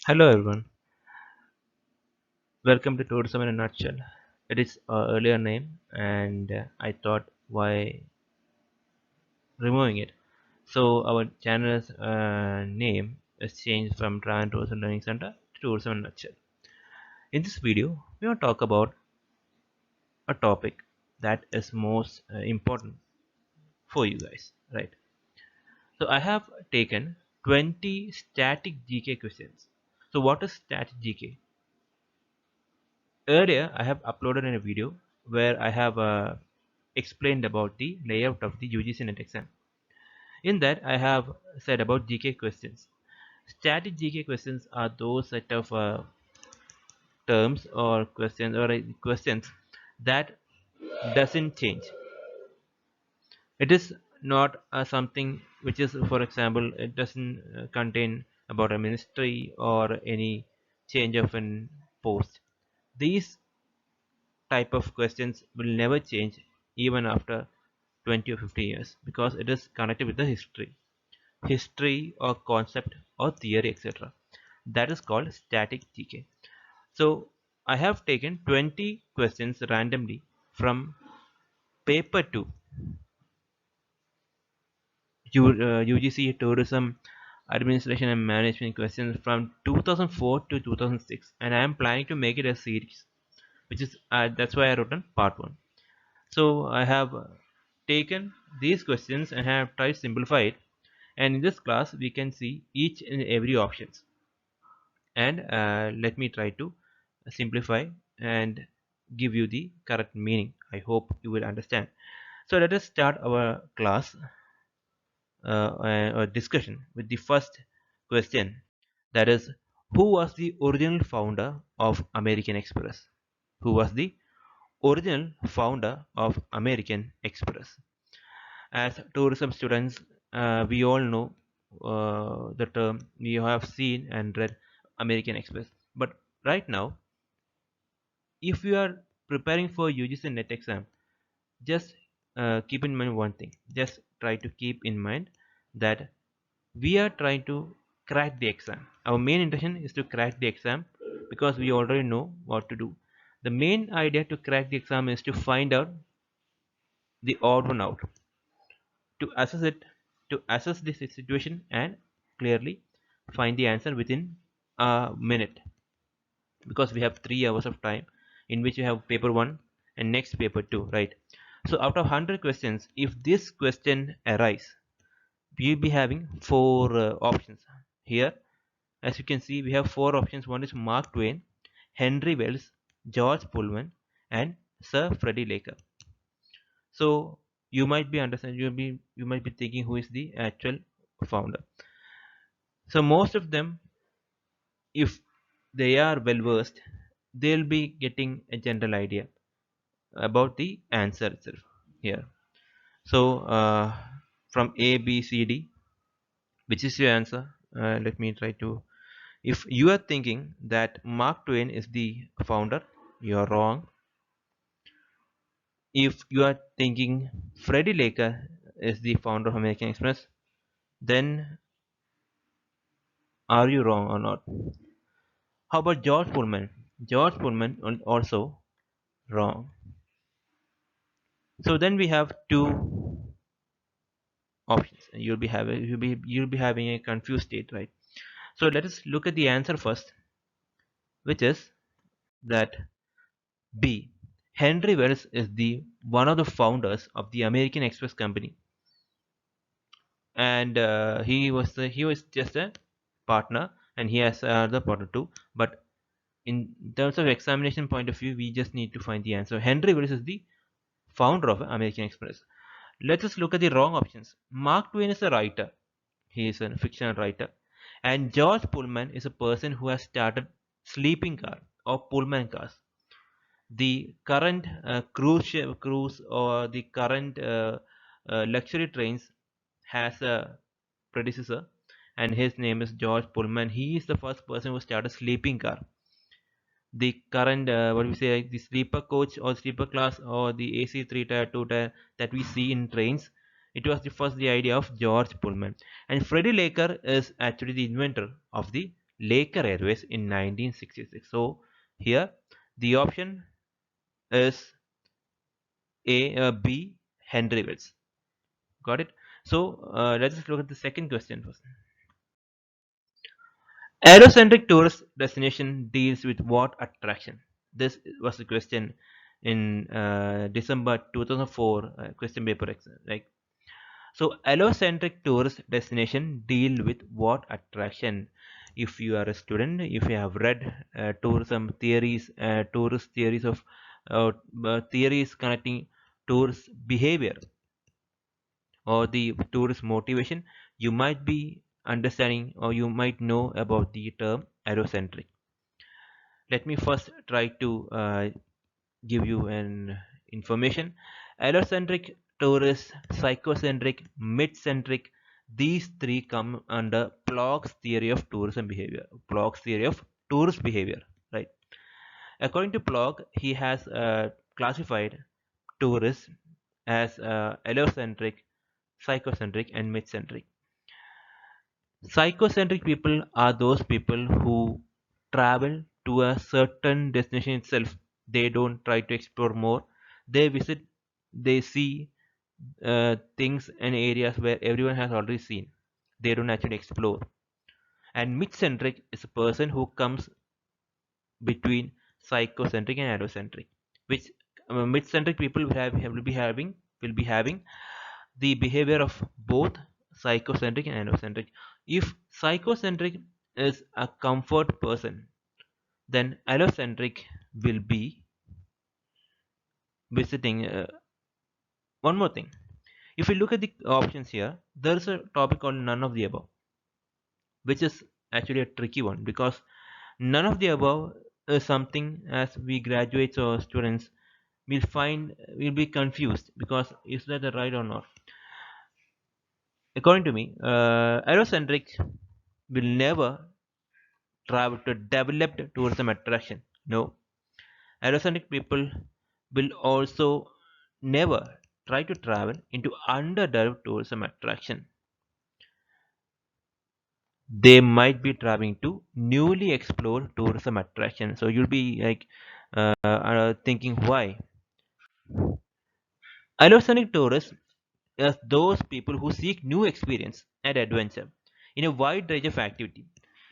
Hello everyone, welcome to Tourism in a Nutshell. It is our earlier name and I thought why removing it. So our channel's name is changed from Travel and Tourism Learning Center to Tourism in a Nutshell. In this video, we will talk about a topic that is most important for you guys, right? So I have taken 20 static GK questions. So what is static GK? Earlier, I have uploaded in a video where I have explained about the layout of the UGC Net exam. In that, I have said about GK questions. Static GK questions are those set of terms or questions that doesn't change. It is not something which is, for example, it doesn't contain about a ministry or any change of an post. These type of questions will never change even after 20 or 50 years because it is connected with the history or concept or theory, etc. That is called static GK. So I have taken 20 questions randomly from paper 2 UGC Tourism Administration and Management questions from 2004 to 2006, and I am planning to make it a series, which is that's why I wrote on part 1. So I have taken these questions and have tried to simplify it, and in this class we can see each and every options, and let me try to simplify and give you the correct meaning. I hope you will understand. So let us start our class or discussion with the first question, that is, who was the original founder of American Express? Who was the original founder of American Express? As tourism students, we all know the term, we have seen and read American Express. But right now, if you are preparing for UGC Net exam, just keep in mind one thing. Just try to keep in mind that we are trying to crack the exam. Our main intention is to crack the exam because we already know what to do. The main idea to crack the exam is to find out the odd one out, to assess it, to assess this situation and clearly find the answer within a minute, because we have 3 hours of time in which you have paper 1 and next paper 2, right? So out of 100 questions, if this question arise, we'll be having four options here. As you can see, we have four options. One is Mark Twain, Henry Wells, George Pullman, and Sir Freddie Laker. So you might be understanding, you might be thinking who is the actual founder. So most of them, if they are well versed, they'll be getting a general idea about the answer itself here. So from A, B, C, D, which is your answer? Let me try to. If you are thinking that Mark Twain is the founder, you are wrong. If you are thinking Freddie Laker is the founder of American Express, then are you wrong or not? How about George Pullman? George Pullman also wrong. So then we have two options, and you'll be having a confused state, right? So let us look at the answer first, which is that B. Henry Wells is the one of the founders of the American Express Company, and he was just a partner, and he has the partner too. But in terms of examination point of view, we just need to find the answer. Henry Wells is the founder of American Express. Let us look at the wrong options. Mark Twain is a writer. He is a fictional writer, and George Pullman is a person who has started sleeping car or Pullman cars. The current cruise or the current luxury trains has a predecessor, and his name is George Pullman. He is the first person who started sleeping car. The current what we say, like the sleeper coach or sleeper class or the AC 3 tier 2 tier that we see in trains, it was the idea of George Pullman. And Freddie Laker is actually the inventor of the Laker Airways in 1966. So here the option is B, Henry Wells. Got it? So let's just look at the second question first. Aerocentric tourist destination deals with what attraction? This was the question in December 2004 question paper exam. Like, so allocentric tourist destination deal with what attraction? If you are a student, if you have read tourism theories, tourist theories of theories connecting tourist behavior or the tourist motivation, you might be understanding or you might know about the term allocentric. Let me first try to give you an information. Allocentric, tourist, psychocentric, mid-centric, these three come under Bloch's theory of tourism behavior. Bloch's theory of tourist behavior, right? According to Bloch, he has classified tourists as allocentric, psychocentric, and mid-centric. Psychocentric people are those people who travel to a certain destination itself. They don't try to explore more. They visit, they see things and areas where everyone has already seen. They don't actually explore. And mid-centric is a person who comes between psychocentric and allocentric, which mid-centric people will be having the behavior of both psychocentric and allocentric. If psychocentric is a comfort person, then allocentric will be visiting. One more thing, if we look at the options here, there is a topic called none of the above, which is actually a tricky one because none of the above is something as we graduates or students will be confused because is that the right or not? According to me, allocentric will never travel to developed tourism attraction. No, allocentric people will also never try to travel into underdeveloped tourism attraction. They might be traveling to newly explored tourism attraction. So you'll be like thinking why. Allosonic tourists are those people who seek new experience and adventure in a wide range of activity.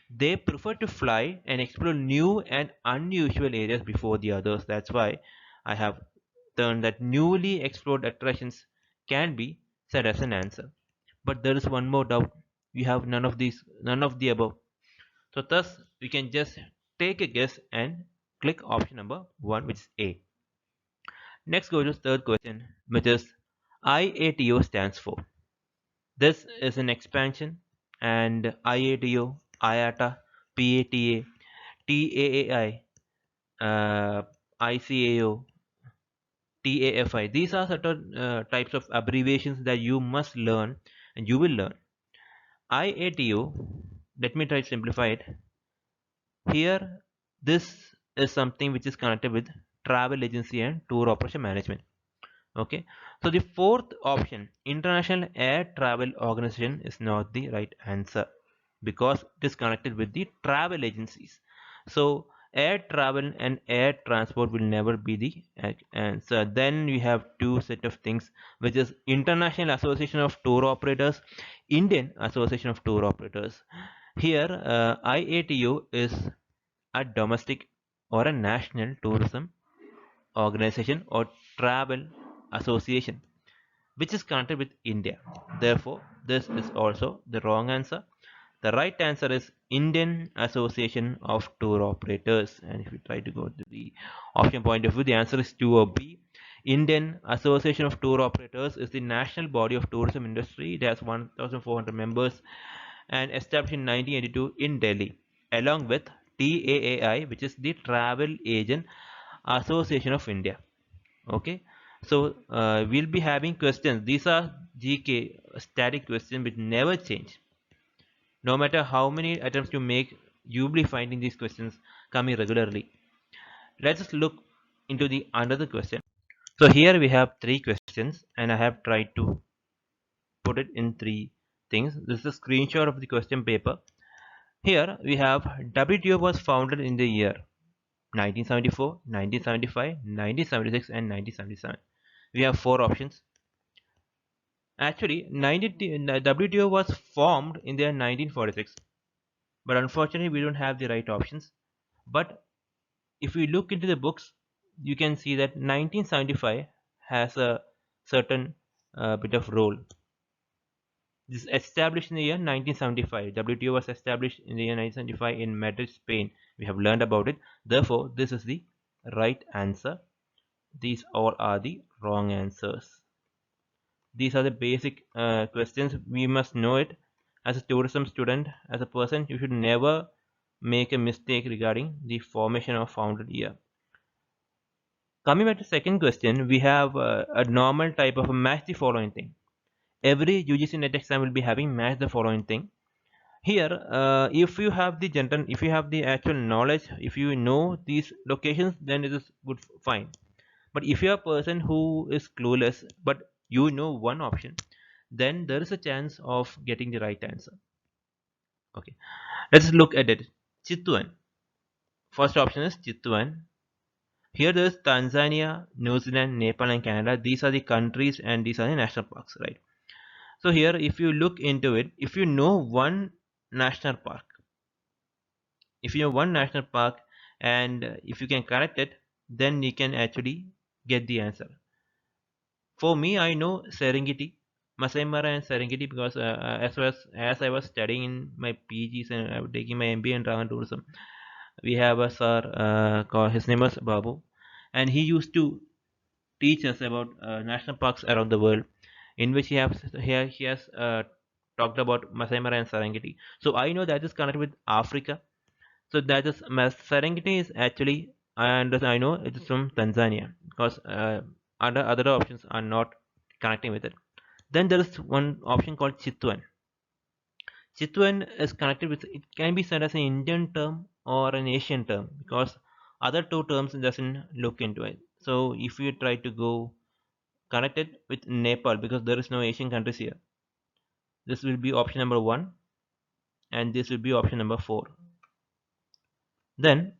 They prefer to fly and explore new and unusual areas before the others. That's why I have turned that newly explored attractions can be said as an answer. But there is one more doubt. We have none of the above. So thus we can just take a guess and click option number 1, which is A. Next go to third question, which is IATO stands for. This is an expansion, and IATO, IATA, PATA, TAAI, ICAO, TAFI. These are certain types of abbreviations that you must learn and you will learn. IATO, let me try to simplify it. Here, this is something which is connected with travel agency and tour operation management. Okay, so the fourth option, International Air Travel Organization, is not the right answer because it is connected with the travel agencies. So air travel and air transport will never be the answer. Then we have two set of things, which is International Association of Tour Operators, Indian Association of Tour Operators. Here IATO is a domestic or a national tourism organization or travel association which is connected with India. Therefore, this is also the wrong answer. The right answer is Indian Association of Tour Operators. And if we try to go to the option point of view, the answer is 2 or B. Indian Association of Tour Operators is the national body of tourism industry. It has 1,400 members and established in 1982 in Delhi, along with TAAI, which is the Travel Agent Association of India. Okay, so we'll be having questions. These are GK static questions which never change. No matter how many attempts you make, you'll be finding these questions coming regularly. Let's just look into the another question. So here we have three questions and I have tried to put it in three things. This is a screenshot of the question paper. Here we have WTO was founded in the year 1974, 1975, 1976 and 1977. We have four options. Actually, WTO was formed in the year 1946, but unfortunately we don't have the right options. But if we look into the books, you can see that 1975 has a certain bit of role. This is established in the year 1975. WTO was established in the year 1975 in Madrid, Spain. We have learned about it. Therefore, this is the right answer. These all are the wrong answers. These are the basic questions. We must know it. As a tourism student, as a person, you should never make a mistake regarding the formation of founded year. Coming back to second question, we have a normal type of a match the following thing. Every UGC net exam will be having match the following thing. Here, if you have the general, if you have the actual knowledge, if you know these locations, then it is good, fine. But if you are a person who is clueless, but you know one option, then there is a chance of getting the right answer. Okay, let's look at it. Chitwan. First option is Chitwan. Here there is Tanzania, New Zealand, Nepal, and Canada. These are the countries and these are the national parks, right? So here, if you look into it, if you know one national park, if you know one national park, and if you can connect it, then you can actually get the answer. For me, I know Serengeti, Masai Mara and Serengeti because as I was studying in my PGs and I was taking my MBA in travel tourism, we have a sir called, his name was Babu, and he used to teach us about national parks around the world, in which he has talked about Masai Mara and Serengeti. So I know that is connected with Africa. So that is Serengeti is actually, and I know it is from Tanzania because other options are not connecting with it. Then there is one option called Chitwan. Chitwan is connected with, it can be said as an Indian term or an Asian term because other two terms doesn't look into it. So if you try to go connected with Nepal because there is no Asian countries here, this will be option number 1 and this will be option number 4. Then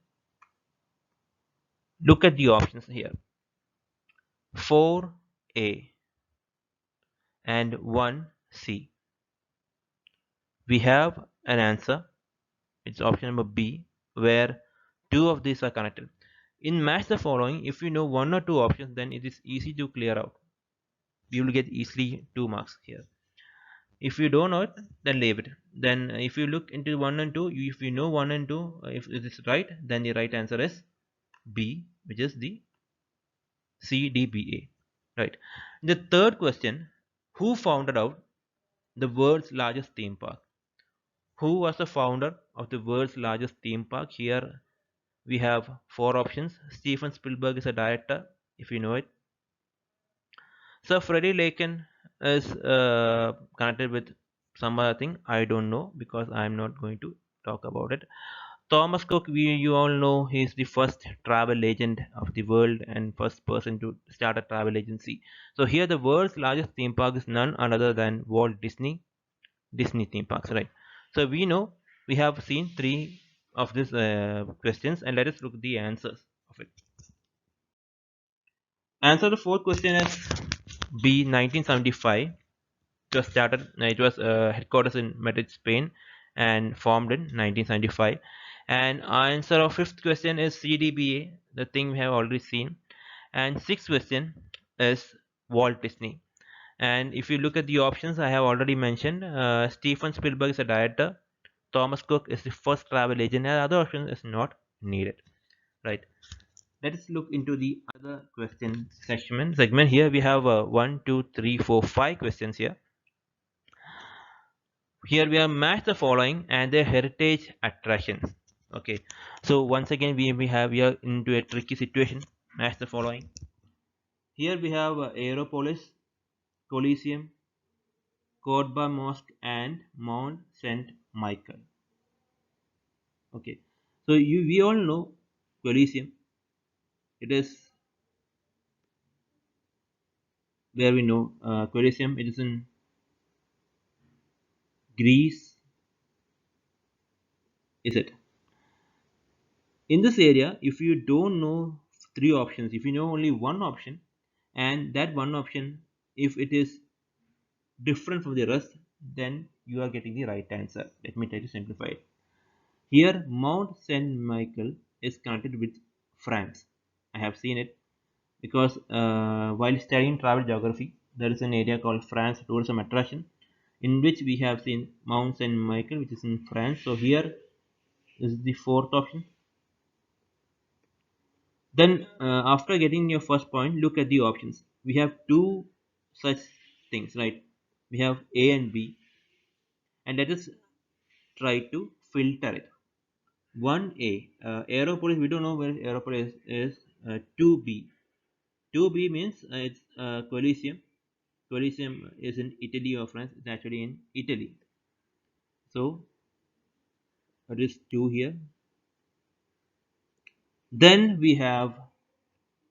look at the options here. 4A and 1C. We have an answer. It's option number B, where two of these are connected. In match the following, if you know one or two options, then it is easy to clear out. You will get easily 2 marks here. If you don't know it, then leave it. Then if you look into 1 and 2, if you know 1 and 2, if it is right, then the right answer is B, which is the CDBA. Right. The third question, who founded out the world's largest theme park? Who was the founder of the world's largest theme park? Here we have four options. Steven Spielberg is a director, if you know it. Sir Freddie Laken is connected with some other thing. I don't know because I'm not going to talk about it. Thomas Cook, you all know, he's the first travel agent of the world and first person to start a travel agency. So here the world's largest theme park is none other than Walt Disney theme parks, right? So we know, we have seen three of these questions, and let us look at the answers of it. Answer the fourth question is B, 1975. It was started. It was headquarters in Madrid, Spain, and formed in 1975. And answer of fifth question is CDBA, the thing we have already seen. And sixth question is Walt Disney. And if you look at the options, I have already mentioned. Steven Spielberg is a director. Thomas Cook is the first travel agent, and other option is not needed. Right. Let us look into the other question segment. Here we have 1, 2, 3, 4, 5 questions here. Here we have matched the following and their heritage attractions. Okay. So once again we are into a tricky situation. Match the following. Here we have Aeropolis, Coliseum, Cordoba Mosque, and Mount Saint Michael. Okay. So we all know Coliseum. It is where we know Coliseum. It is in Greece. is it? In this area, if you don't know three options, if you know only one option, and that one option, if it is different from the rest, then you are getting the right answer. Let me try to simplify it. Here, Mount Saint Michael is connected with France. I have seen it because while studying travel geography, there is an area called France tourism attraction, in which we have seen Mount Saint Michael, which is in France. So here is the fourth option. Then, after getting your first point, look at the options. We have two such things, right? We have A and B, and let us try to filter it. 1A, Aeropolis, we don't know where Aeropolis is. 2B. 2B means it's Coliseum. Coliseum is in Italy or France. It's actually in Italy. So, it is 2 here. Then we have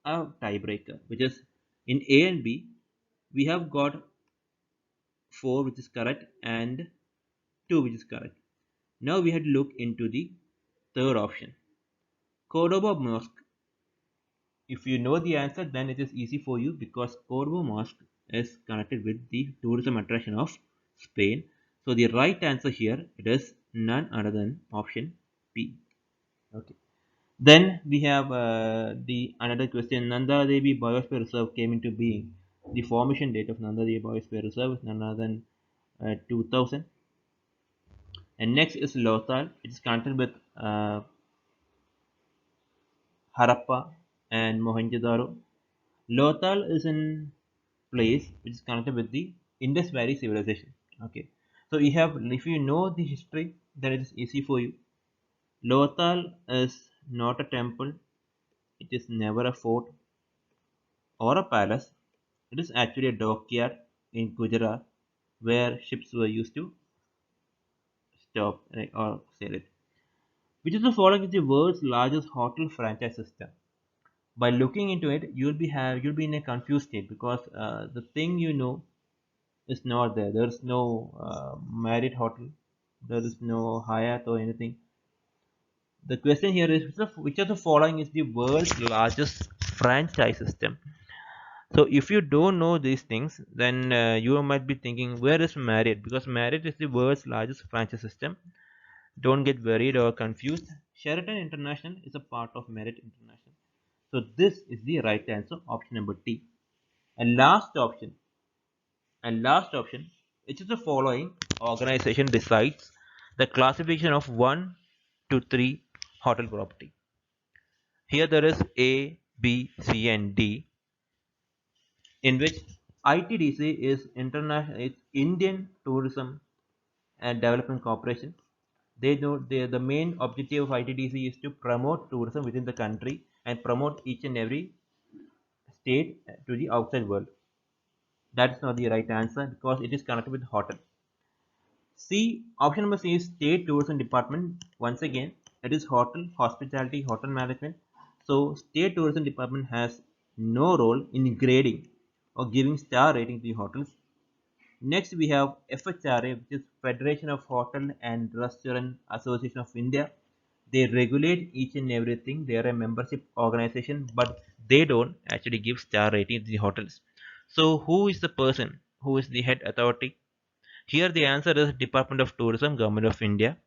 a tiebreaker, which is in A and B, we have got 4 which is correct and 2 which is correct. Now we had to look into the third option. Cordoba Mosque. If you know the answer, then it is easy for you because Cordoba Mosque is connected with the tourism attraction of Spain. So the right answer here, it is none other than option B. Okay. Then we have the another question. Nanda Devi Biosphere Reserve came into being. The formation date of Nanda Devi Biosphere Reserve is none other than 2000. And next is Lothal. It is connected with Harappa and Mohenjo-daro. Lothal is in place which is connected with the Indus Valley civilization. Okay, so you have, if you know the history, then it is easy for you. Lothal is not a temple. It is never a fort or a palace. It is actually a dockyard in Gujarat where ships were used to stop or sail it. Which is the following is the world's largest hotel franchise system. By looking into it, you'll be in a confused state because the thing you know is not there. There is no Marriott hotel. There is no Hyatt or anything. The question here is which of the following is the world's largest franchise system? So if you don't know these things, then you might be thinking, where is Marriott? Because Marriott is the world's largest franchise system. Don't get worried or confused. Sheraton International is a part of Marriott International. So this is the right answer, option number T. And last option, which is the following organization decides the classification of 1 to 3 hotel property. Here there is A, B, C and D, in which ITDC is international, it's Indian Tourism and Development Corporation. The main objective of ITDC is to promote tourism within the country and promote each and every state to the outside world. That's not the right answer because it is connected with hotel. C, option number C is State Tourism Department. Once again, it is hotel, hospitality, hotel management. So, State Tourism Department has no role in grading or giving star rating to the hotels. Next, we have FHRA, which is Federation of Hotel and Restaurant Association of India. They regulate each and everything. They are a membership organization, but they don't actually give star rating to the hotels. So, who is the person who is the head authority? Here the answer is Department of Tourism, Government of India.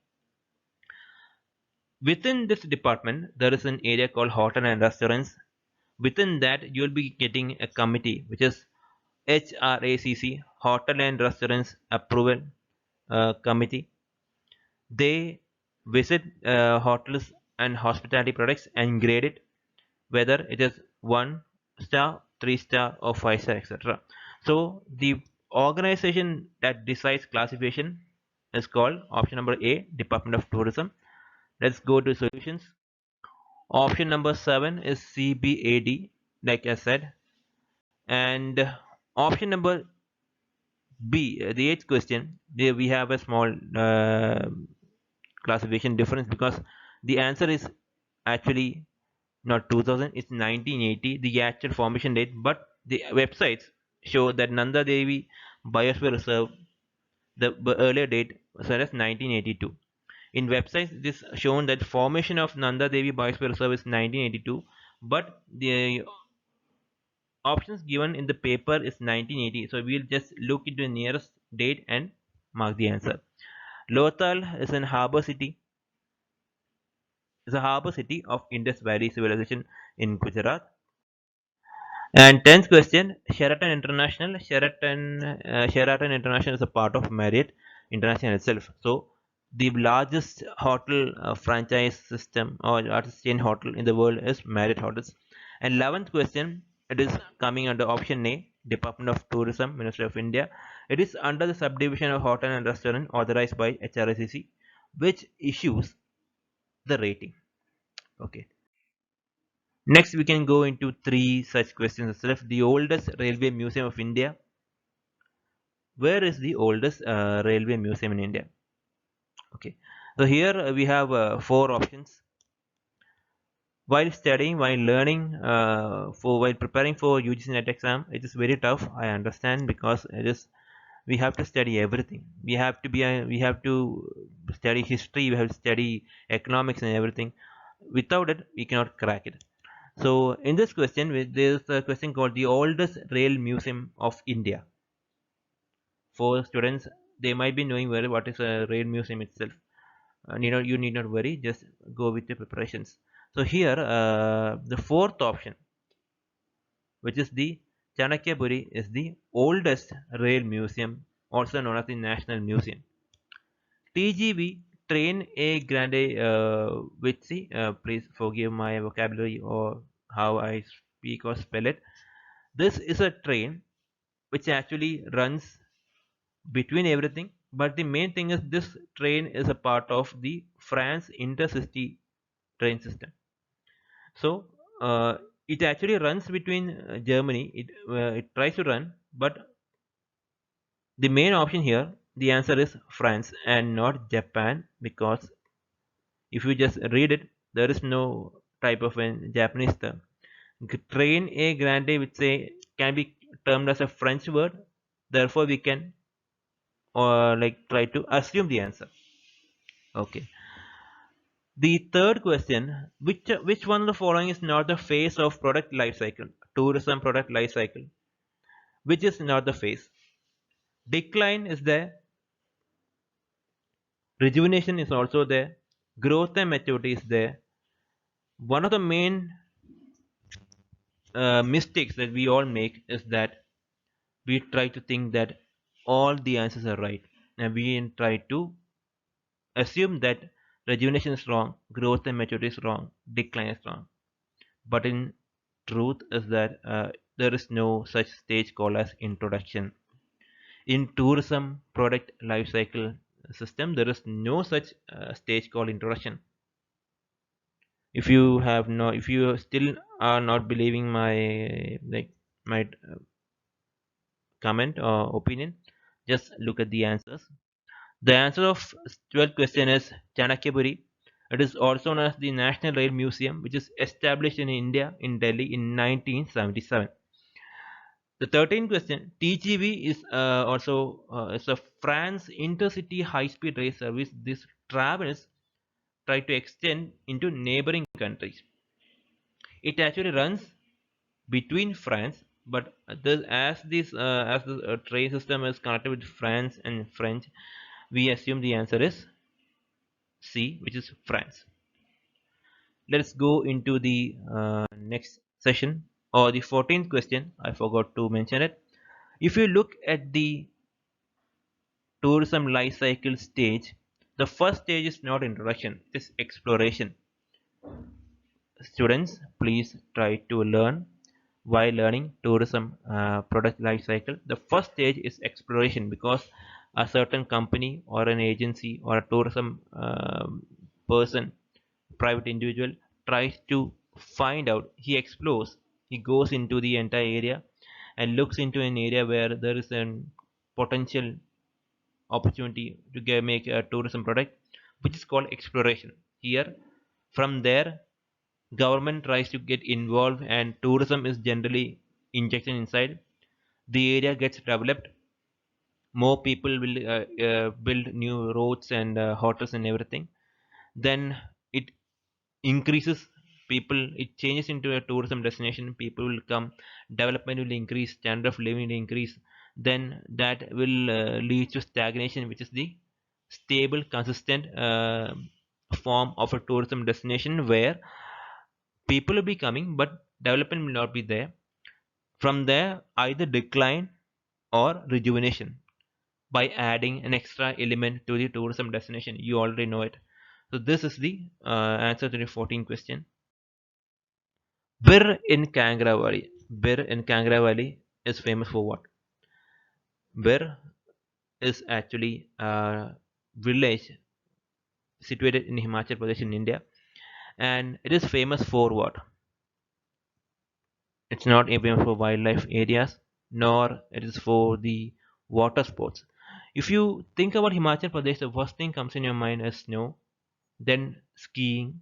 Within this department, there is an area called Hotel and Restaurants. Within that, you will be getting a committee which is HRACC, Hotel and Restaurants Approval Committee. They visit hotels and hospitality products and grade it whether it is 1 star, 3 star, or 5 star, etc. So the organization that decides classification is called option number A, Department of Tourism. Let's go to solutions. Option number 7 is CBAD, like I said, and option number B, the eighth question, there we have a small classification difference because the answer is actually not 2000, it's 1980, the actual formation date, but the websites show that Nanda Devi Biosphere Reserve, the earlier date was as 1982. In websites, it is shown that formation of Nanda Devi Biosphere Reserve is 1982, but the options given in the paper is 1980. So we'll just look into the nearest date and mark the answer. Lothal is an harbor city. Is a harbor city of Indus Valley civilization in Gujarat. And 10th question, Sheraton International. Sheraton International is a part of Marriott International itself. So the largest hotel franchise system or largest chain hotel in the world is Marriott Hotels. And 11th question, it is coming under option A, Department of Tourism, Ministry of India. It is under the subdivision of hotel and restaurant authorized by HRSCC, which issues the rating. Okay. Next, we can go into three such questions itself. The oldest railway museum of India. Where is the oldest railway museum in India? Okay. So here we have four options. While studying, while learning, while preparing for UGC Net exam, it is very tough. I understand because it is we have to study everything. We have to study history. We have to study economics and everything. Without it, we cannot crack it. So in this question, there is a question called the oldest rail museum of India. For students, they might be knowing well what is a rail museum itself. You need not worry. Just go with the preparations. So here, the fourth option, which is the Chanakyapuri, is the oldest rail museum, also known as the National Museum. TGV, Train A Grande Vitsi, please forgive my vocabulary or how I speak or spell it. This is a train which actually runs between everything, but the main thing is this train is a part of the France intercity train system. So it actually runs between Germany. It tries to run, but the main option here, the answer is France and not Japan, because if you just read it, there is no type of a Japanese term. Train A grande, which say can be termed as a French word. Therefore, we can like try to assume the answer. Okay. The third question, which one of the following is not the phase of product life cycle? Tourism product life cycle. Which is not the phase? Decline is there. Rejuvenation is also there. Growth and maturity is there. One of the main mistakes that we all make is that we try to think that all the answers are right, and we try to assume that rejuvenation is wrong, growth and maturity is wrong, decline is wrong. But in truth is that there is no such stage called as introduction. In tourism product life cycle system, there is no such stage called introduction. If you still are not believing my comment or opinion, just look at the answers. The answer of 12th question is Chanakyapuri. It is also known as the National Rail Museum, which is established in India in Delhi in 1977. The 13th question, TGV is also is a France intercity high-speed rail service. This travels try to extend into neighboring countries. It actually runs between France, but as the train system is connected with France and French, we assume the answer is C, which is France. Let's go into the next session, or the 14th question. I forgot to mention it. If you look at the tourism life cycle stage, the first stage is not introduction, it is exploration. Students, please try to learn while learning tourism product life cycle. The first stage is exploration, because a certain company or an agency or a tourism person, private individual, tries to find out, he explores, he goes into the entire area and looks into an area where there is a potential opportunity to make a tourism product, which is called exploration. Here, from there, government tries to get involved and tourism is generally injected inside. The area gets developed, more people will build new roads and hotels and everything. then it increases people, it changes into a tourism destination, people will come, development will increase, standard of living will increase, then that will lead to stagnation, which is the stable consistent form of a tourism destination where people will be coming but development will not be there. From there, either decline or rejuvenation by adding an extra element to the tourism destination. You already know it. So this is the answer to the 14th question. Bir in Kangra Valley. Bir in Kangra Valley is famous for what? Bir is actually a village situated in Himachal Pradesh in India, and it is famous for what? It's not famous for wildlife areas, nor it is for the water sports. If you think about Himachal Pradesh, the first thing comes in your mind is snow, then skiing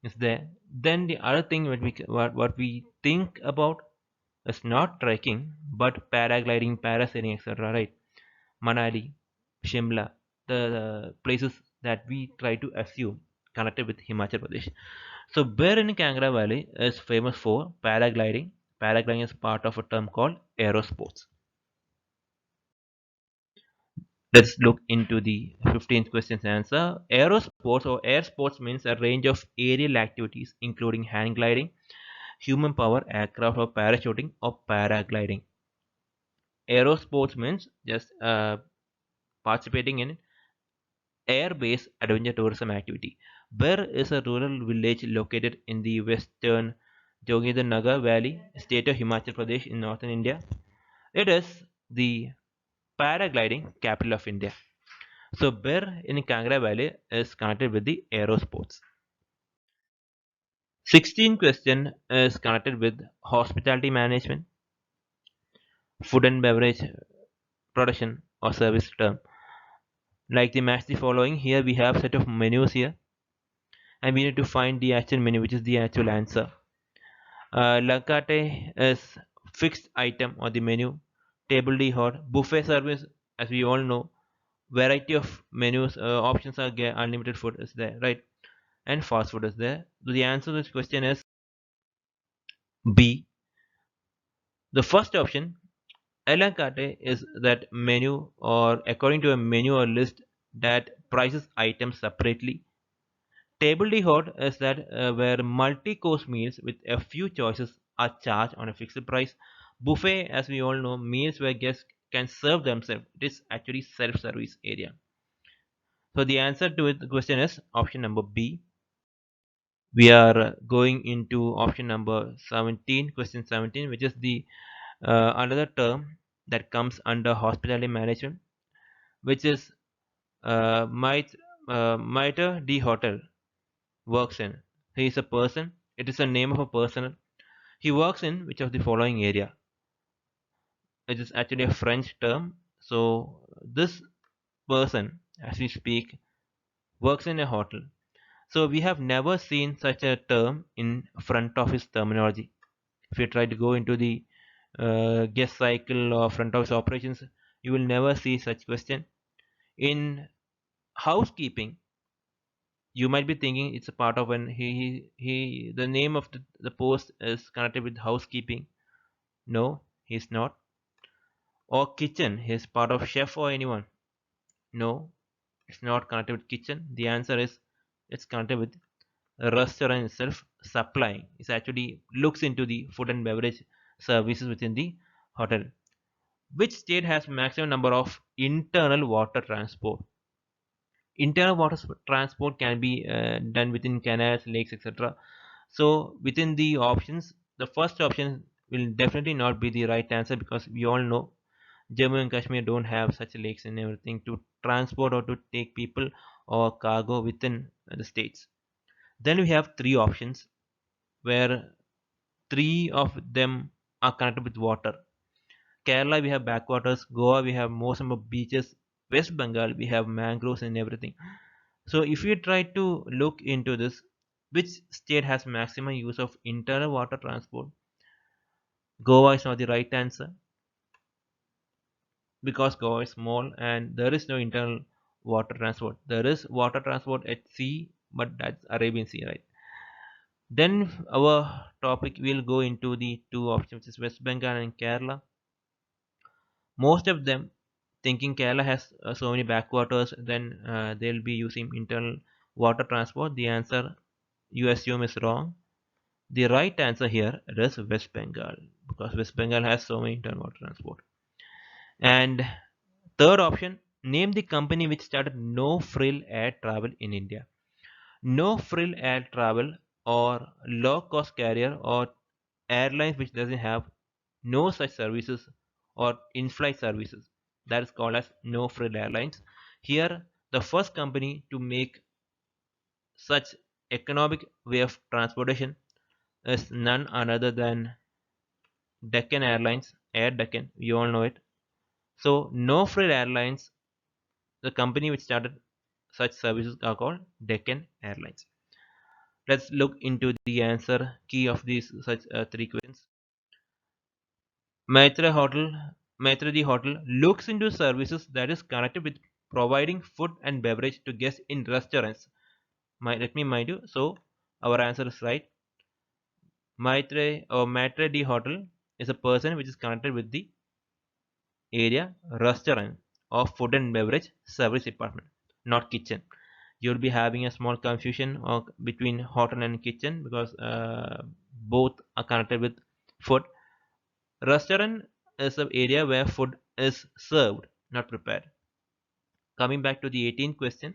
is there. Then the other thing what we think about is not trekking, but paragliding, parasailing, etc. Right? Manali, Shimla, the places that we try to assume connected with Himachal Pradesh. So Bear in Kangra Valley is famous for paragliding. Paragliding is part of a term called aerosports. Let's look into the 15th question's answer. Aerosports or air sports means a range of aerial activities including hang gliding, human power aircraft or parachuting or paragliding. Aerosports means just participating in air-based adventure tourism activity. Ber is a rural village located in the western Nagar Valley, state of Himachal Pradesh in northern India. It is the paragliding capital of India. So Ber in Kangra Valley is connected with the aerosports. 16th question is connected with hospitality management, food and beverage production or service term. Like the match the following, here we have set of menus here, and we need to find the actual menu, which is the actual answer. Lancate is fixed item on the menu. Table D hot buffet service, as we all know, variety of menus options are there. Unlimited food is there, right? And fast food is there. So the answer to this question is B. The first option, a la carte, is that menu or according to a menu or list that prices items separately. Table d'hote is that where multi-course meals with a few choices are charged on a fixed price. Buffet, as we all know, meals where guests can serve themselves. It is actually self-service area. So the answer to the question is option number B. We are going into option number 17, question 17, which is the another term that comes under hospitality management, which is might Mitre D Hotel works in. He is a person. It is a name of a person. He works in which of the following area? It is actually a French term. So this person, as we speak, works in a hotel. So we have never seen such a term in front office terminology. If you try to go into the guest cycle or front office operations, you will never see such question. In housekeeping, you might be thinking it's a part of an he the name of the post is connected with housekeeping. No, he's not. Or kitchen, he's part of chef or anyone. No, it's not connected with kitchen. The answer is it's connected with the restaurant itself supplying. It actually looks into the food and beverage services within the hotel. Which state has maximum number of internal water transport? Internal water transport can be done within canals, lakes, etc. So within the options, the first option will definitely not be the right answer because we all know Jammu and Kashmir don't have such lakes and everything to transport or to take people or cargo within the states. Then we have three options where three of them are connected with water. Kerala we have backwaters, Goa we have most number of beaches, West Bengal we have mangroves and everything. So if you try to look into this, which state has maximum use of internal water transport? Goa is not the right answer because Goa is small and there is no internal water transport. There is water transport at sea but that's Arabian Sea, right? Then our topic will go into the two options, which is West Bengal and Kerala. Most of them thinking Kerala has so many backwaters, then they'll be using internal water transport. The answer you assume is wrong. The right answer here is West Bengal, because West Bengal has so many internal water transport. And third option, name the company which started no frill air travel in India. No frill air travel or low cost carrier or airlines which doesn't have no such services or in-flight services, that is called as no frill airlines. Here the first company to make such economic way of transportation is none other than Deccan Airlines, Air Deccan, you all know it. So no frill airlines, the company which started such services are called Deccan Airlines. Let's look into the answer key of these such three questions. Maitre Hotel, Maitre the Hotel looks into services that is connected with providing food and beverage to guests in restaurants. Let me mind you. So our answer is right. Maitre the Hotel is a person which is connected with the area restaurant or food and beverage service department, not kitchen. You'll be having a small confusion between hotel and kitchen, because both are connected with food. Restaurant is an area where food is served, not prepared. Coming back to the 18th question,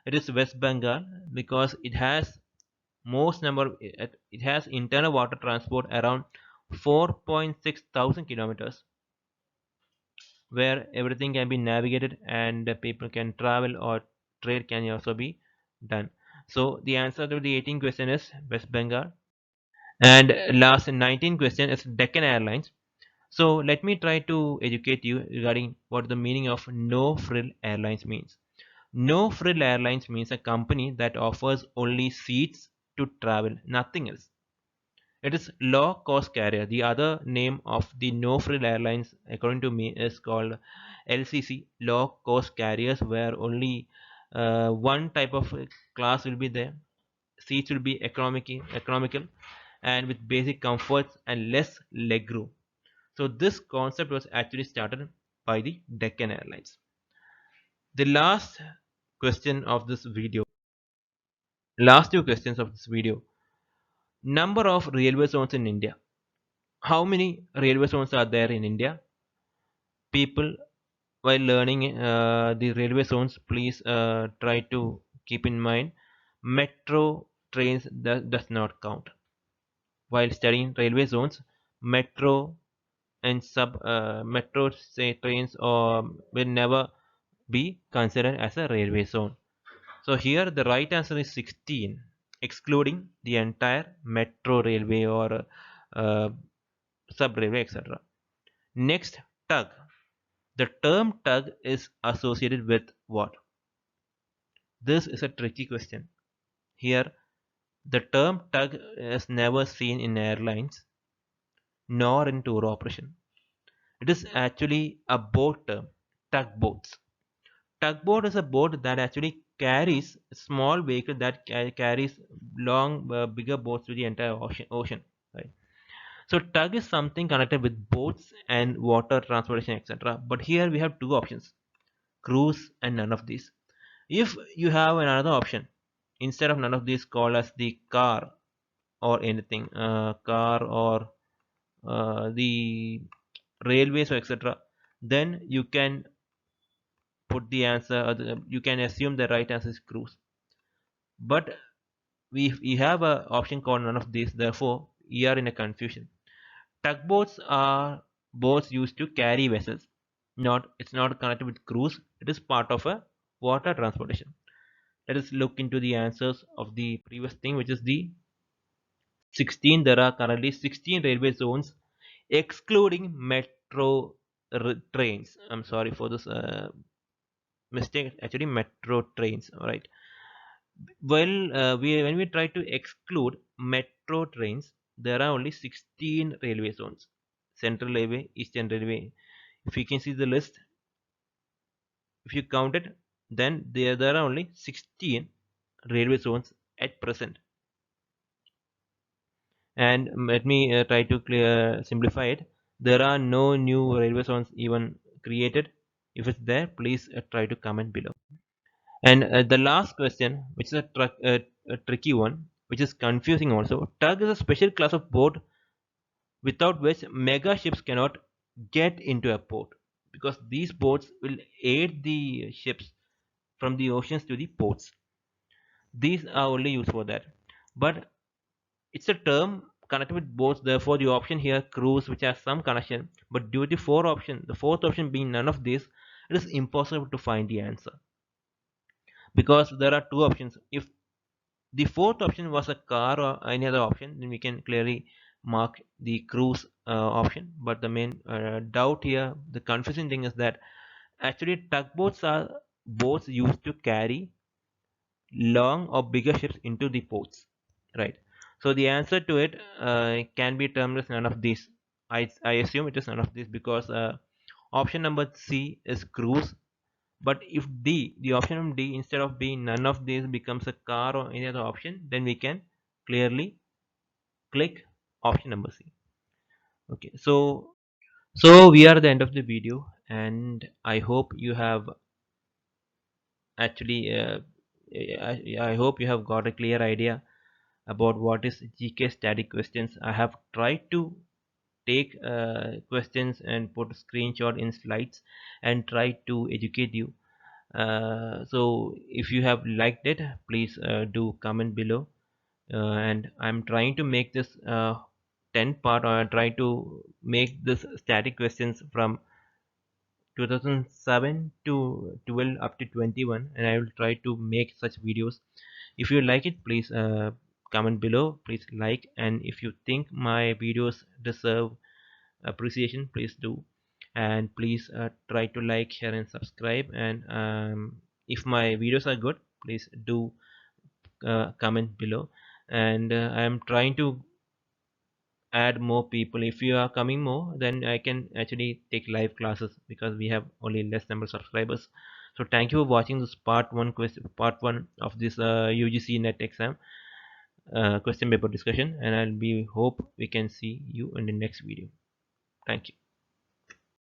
it is West Bengal because it has most number. It has internal water transport around 4.6 thousand kilometers, where everything can be navigated and people can travel or trade can also be done. So the answer to the 18th question is West Bengal. And last 19th question is Deccan Airlines. So let me try to educate you regarding what the meaning of no frill airlines means. No frill airlines means a company that offers only seats to travel, nothing else. It is low cost carrier. The other name of the no frill airlines, according to me, is called LCC, low cost carriers, where only one type of class will be there. Seats will be economical and with basic comforts and less legroom. So this concept was actually started by the Deccan Airlines. The question of this video, last two questions of this video. Number of railway zones in India. How many railway zones are there in India? People, while learning the railway zones, please try to keep in mind metro trains does not count. While studying railway zones, metro and sub metro say trains or will never be considered as a railway zone. So here the right answer is 16, excluding the entire metro railway or uh, sub railway, etc. Next, tug. The term tug is associated with what? This is a tricky question. Here, the term tug is never seen in airlines nor in tour operation. It is actually a boat term, tugboats. Tugboat is a boat that actually carries a small vehicle that carries long, bigger boats to the entire ocean. Right? So tug is something connected with boats and water transportation, etc. But here we have two options: cruise and none of these. If you have another option instead of none of these, call as the car or anything, car or the railways or etc., then you can put the answer. You can assume the right answer is cruise. But we have a option called none of these. Therefore, we are in a confusion. Tugboats are boats used to carry vessels. Not It's not connected with cruise. It is part of a water transportation. Let us look into the answers of the previous thing, which is the 16. There are currently 16 railway zones, excluding metro trains. I'm sorry for this mistake. Actually, metro trains. All right. Well, when we try to exclude metro trains, there are only 16 railway zones. Central Railway, Eastern Railway. If you can see the list, if you count it, then there are only 16. railway zones at present. And let me try to simplify it. There are no new railway zones even created. If it's there, please try to comment below. And the last question, which is a tricky one, which is confusing also. Tug is a special class of boat without which mega ships cannot get into a port, because these boats will aid the ships from the oceans to the ports. These are only used for that. But it's a term connected with boats, therefore the option here cruise, which has some connection. But due to four option, the fourth option being none of these, it is impossible to find the answer, because there are two options. If the fourth option was a car or any other option, then we can clearly mark the cruise option. But the main doubt here, the confusing thing is that actually tugboats are boats used to carry long or bigger ships into the ports, right? So the answer to it can be termed as none of these. I assume it is none of these, because option number C is cruise. But if D, the option of D, instead of being none of these becomes a car or any other option, then we can clearly click option number C. Okay, so we are at the end of the video, and I hope you have actually I hope you have got a clear idea about what is GK static questions. I have tried to take questions and put a screenshot in slides and try to educate you. So if you have liked it, please do comment below. And I'm trying to make this 10 part, or I try to make this static questions from 2007 to 12 up to 21, and I will try to make such videos. If you like it, please comment below, please like, and if you think my videos deserve appreciation, please do. And please try to like, share and subscribe. And if my videos are good, please do comment below. And I am trying to add more people. If you are coming more, then I can actually take live classes, because we have only less number of subscribers. So thank you for watching this part one of this UGC net exam question paper discussion, and I'll be hope we can see you in the next video. Thank you.